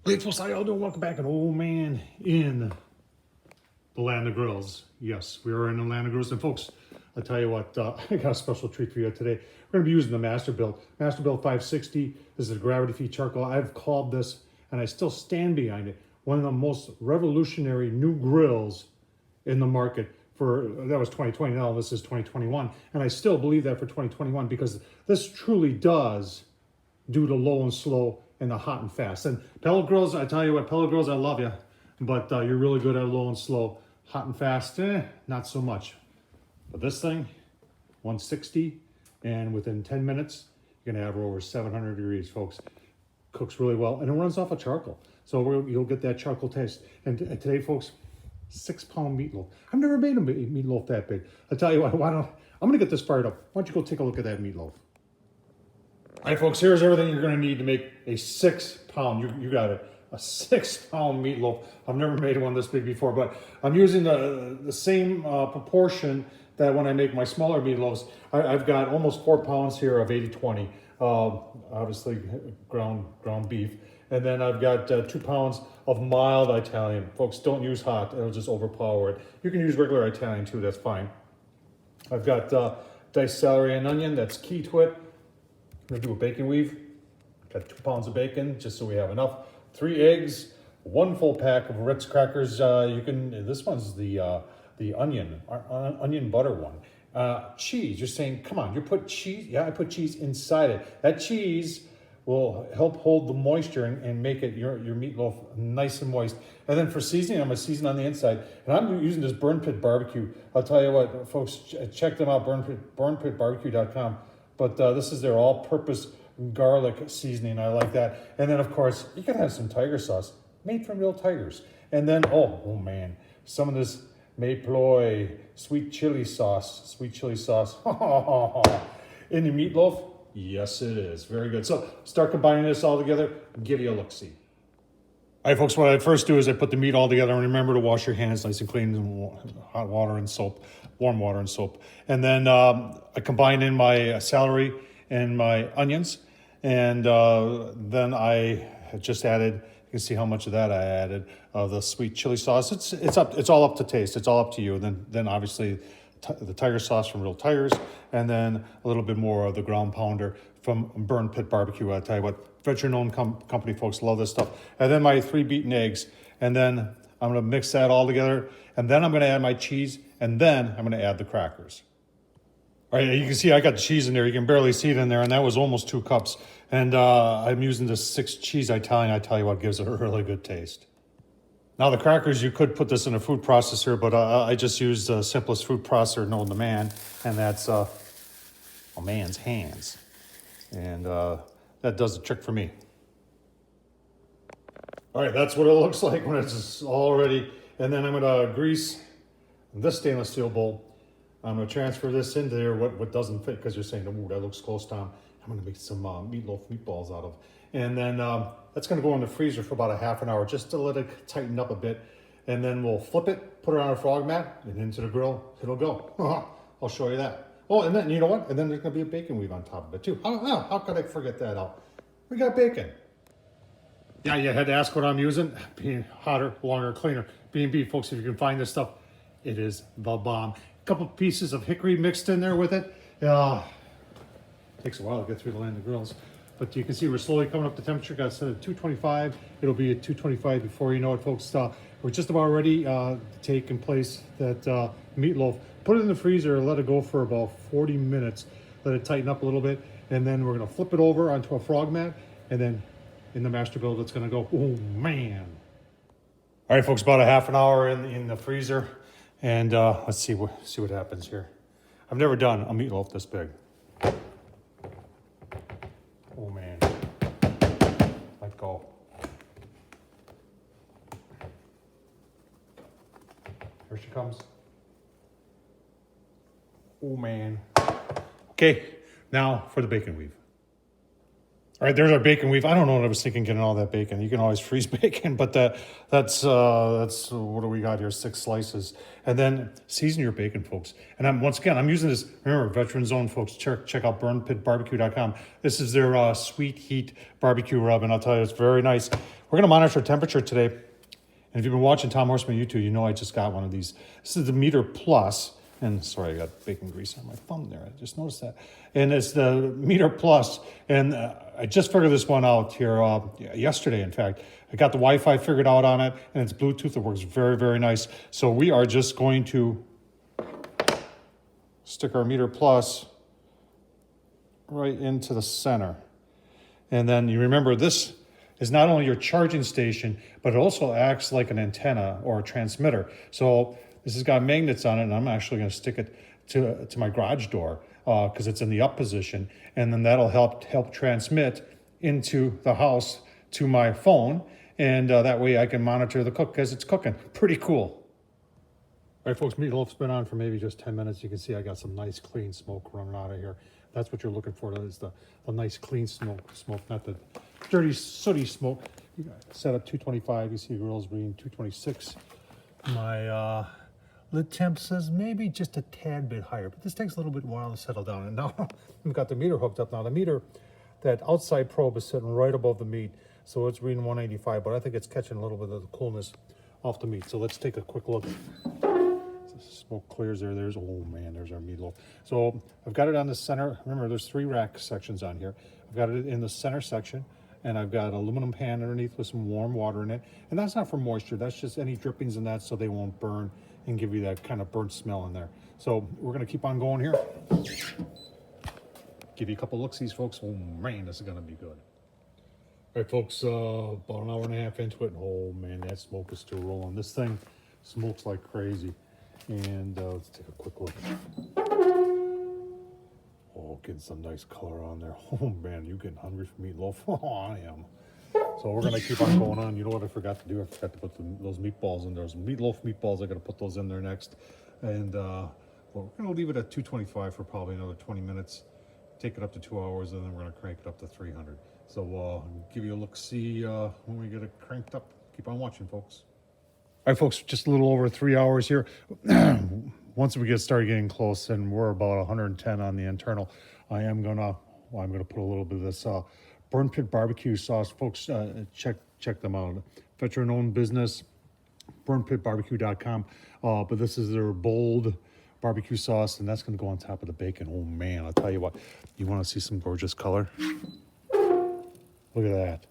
Hey folks, how y'all doing? Welcome back. An old man in the land of grills. Yes, we are in the land of grills. And folks, I'll tell you what, I got a special treat for you today. We're going to be using the Masterbuilt. Masterbuilt 560. This is a gravity-feed charcoal. I've called this, and I still stand behind it, one of the most revolutionary new grills in the market. That was 2020, now this is 2021. And I still believe that for 2021 because this truly does do the low and slow and the hot and fast. And pellet grills, I tell you what, pellet grills, I love you, but you're really good at low and slow. Hot and fast, not so much. But this thing, 160, and within 10 minutes, you're gonna have over 700 degrees, folks. Cooks really well, and it runs off of charcoal. So you'll get that charcoal taste. And today, folks, 6-pound meatloaf. I've never made a meatloaf that big. I tell you what, I'm gonna get this fired up. Why don't you go take a look at that meatloaf? All right, folks, here's everything you're going to need to make a 6-pound, you got it, a 6-pound meatloaf. I've never made one this big before, but I'm using the same proportion that when I make my smaller meatloaves. I've got almost 4 pounds here of 80-20, obviously ground beef. And then I've got 2 pounds of mild Italian. Folks, don't use hot, it'll just overpower it. You can use regular Italian too, that's fine. I've got diced celery and onion, that's key to it. I'm gonna do a bacon weave. Got 2 pounds of bacon, just so we have enough. 3 eggs, 1 full pack of Ritz crackers. This one's the onion butter one. Cheese, you're saying, come on, you put cheese? Yeah, I put cheese inside it. That cheese will help hold the moisture and make it your meatloaf nice and moist. And then for seasoning, I'm gonna season on the inside. And I'm using this Burn Pit Barbecue. I'll tell you what, folks, check them out, burnpitbarbecue.com. But this is their all-purpose garlic seasoning. I like that. And then, of course, you can have some tiger sauce made from real tigers. And then, oh man, some of this Meatloaf sweet chili sauce. In the meatloaf? Yes, it is. Very good. So start combining this all together. Give you a look-see. All right, folks, what I first do is I put the meat all together and remember to wash your hands nice and clean in hot water and soap, warm water and soap. And then I combine in my celery and my onions. And then I just added, you can see how much of that I added, the sweet chili sauce. It's all up to taste. It's all up to you. And then obviously the tiger sauce from Real Tigers, and then a little bit more of the ground pounder from Burn Pit Barbecue. I tell you what, veteran-owned company, folks, love this stuff. And then my 3 beaten eggs, and then I'm gonna mix that all together, and then I'm gonna add my cheese, and then I'm gonna add the crackers. All right, you can see I got the cheese in there. You can barely see it in there, and that was almost 2 cups. And I'm using this 6 cheese Italian. I tell you what, gives it a really good taste. Now the crackers, you could put this in a food processor, but I just used the simplest food processor known to man, and that's a man's hands. And that does the trick for me. All right, that's what it looks like when it's all ready. And then I'm gonna grease this stainless steel bowl. I'm gonna transfer this into there, what doesn't fit, because you're saying, oh, that looks close, Tom. I'm gonna make some meatballs out of. And then that's gonna go in the freezer for about a half an hour, just to let it tighten up a bit. And then we'll flip it, put it on a frog mat, and into the grill, it'll go. I'll show you that. Oh, and then, you know what? And then there's gonna be a bacon weave on top of it too. How could I forget that out? We got bacon. Yeah, you had to ask what I'm using. Being hotter, longer, cleaner. B&B, folks, if you can find this stuff, it is the bomb. A couple pieces of hickory mixed in there with it. Takes a while to get through the land of grills. But you can see we're slowly coming up the temperature. Got it set at 225. It'll be at 225 before you know it, folks. We're just about ready to take in place that meatloaf. Put it in the freezer and let it go for about 40 minutes. Let it tighten up a little bit. And then we're gonna flip it over onto a frog mat. And then in the Masterbuilt, it's gonna go, oh man. All right, folks, about a half an hour in the freezer. And let's see what happens here. I've never done a meatloaf this big. Oh man, let go. Here she comes. Oh man. Okay, now for the bacon weave. All right, there's our bacon weave. I don't know what I was thinking getting all that bacon. You can always freeze bacon, but that's what do we got here? 6 slices, and then season your bacon, folks. And once again, I'm using this. Remember, Veteran Zone, folks. Check out burnpitbarbecue.com. This is their sweet heat barbecue rub, and I'll tell you, it's very nice. We're gonna monitor temperature today, and if you've been watching Tom Horseman YouTube, you know I just got one of these. This is the Meter Plus. And sorry, I got bacon grease on my thumb there. I just noticed that. And it's the Meter Plus. And I just figured this one out here yesterday, in fact. I got the Wi-Fi figured out on it, and it's Bluetooth. It works very, very nice. So we are just going to stick our Meter Plus right into the center. And then you remember this is not only your charging station, but it also acts like an antenna or a transmitter. So this has got magnets on it, and I'm actually going to stick it to my garage door because it's in the up position, and then that'll help transmit into the house to my phone, and that way I can monitor the cook as it's cooking. Pretty cool. All right, folks, meatloaf's been on for maybe just 10 minutes. You can see I got some nice clean smoke running out of here. That's what you're looking for. That is the nice clean smoke, not the dirty, sooty smoke. You got set up 225. You see the grill's reading 226. My lid temp says maybe just a tad bit higher, but this takes a little bit while to settle down. And now we've got the meter hooked up. Now the meter, that outside probe is sitting right above the meat, so it's reading 185, but I think it's catching a little bit of the coolness off the meat. So let's take a quick look. Smoke clears there. Oh man, there's our meatloaf. So I've got it on the center. Remember, there's 3 rack sections on here. I've got it in the center section, and I've got an aluminum pan underneath with some warm water in it. And that's not for moisture. That's just any drippings in that so they won't burn and give you that kind of burnt smell in there. So we're gonna keep on going here. Give you a couple look-sees, folks. Oh man, this is gonna be good. All right, folks, about an hour and a half into it, and oh man, that smoke is still rolling. This thing smokes like crazy. And let's take a quick look. Oh, getting some nice color on there. Oh man, you getting hungry for meatloaf? Oh, I am. So we're gonna keep on going on. You know what I forgot to do? I forgot to put those meatballs in there. Those meatloaf meatballs, I gotta put those in there next. And well, we're gonna leave it at 225 for probably another 20 minutes. Take it up to 2 hours, and then we're gonna crank it up to 300. So give you a look-see when we get it cranked up. Keep on watching, folks. All right, folks, just a little over 3 hours here. Once we start getting close, and we're about 110 on the internal, I'm gonna put a little bit of this Burn Pit barbecue sauce, folks. Check them out. Veteran-owned business, burnpitbarbecue.com. But this is their bold barbecue sauce, and that's gonna go on top of the bacon. Oh man, I'll tell you what. You want to see some gorgeous color? Look at that.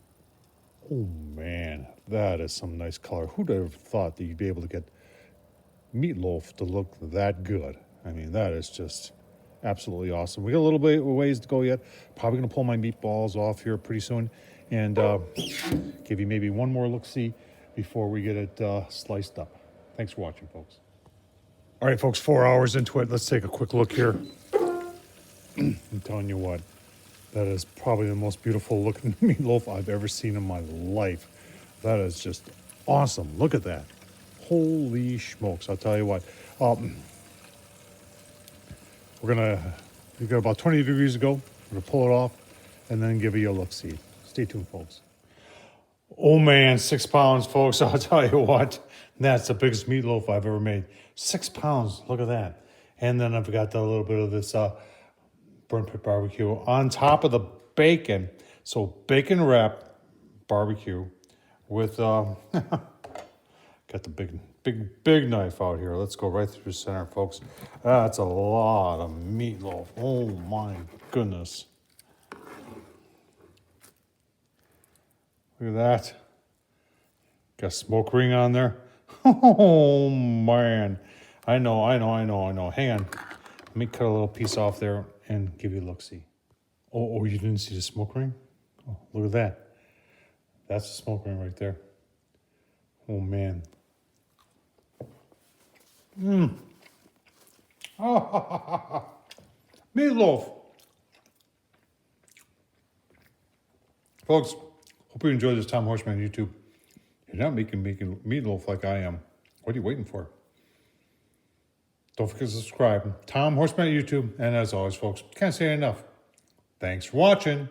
Oh man, that is some nice color. Who'd have thought that you'd be able to get meatloaf to look that good? I mean, that is just absolutely awesome. We got a little bit of ways to go yet. Probably gonna pull my meatballs off here pretty soon, and give you maybe one more look-see before we get it sliced up. Thanks for watching, folks. All right, folks, 4 hours into it. Let's take a quick look here. I'm telling you what. That is probably the most beautiful looking meatloaf I've ever seen in my life. That is just awesome. Look at that. Holy smokes. I'll tell you what. We got about 20 degrees to go. We're gonna pull it off and then give you a look-see. Stay tuned, folks. Oh man, 6 pounds, folks. I'll tell you what. That's the biggest meatloaf I've ever made. 6 pounds. Look at that. And then I've got a little bit of this Burn Pit barbecue on top of the bacon. So bacon wrap barbecue with got the big knife out here. Let's go right through the center, folks. That's a lot of meatloaf. Oh my goodness. Look at that. Got a smoke ring on there. Oh man. I know. Hang on. Let me cut a little piece off there and give you a look-see. Oh, you didn't see the smoke ring? Oh, look at that. That's the smoke ring right there. Oh, man. Meatloaf. Folks, hope you enjoyed this Tom Horseman YouTube. You're not making meatloaf like I am. What are you waiting for? Don't forget to subscribe. Tom Horseman YouTube. And as always, folks, can't say it enough. Thanks for watching.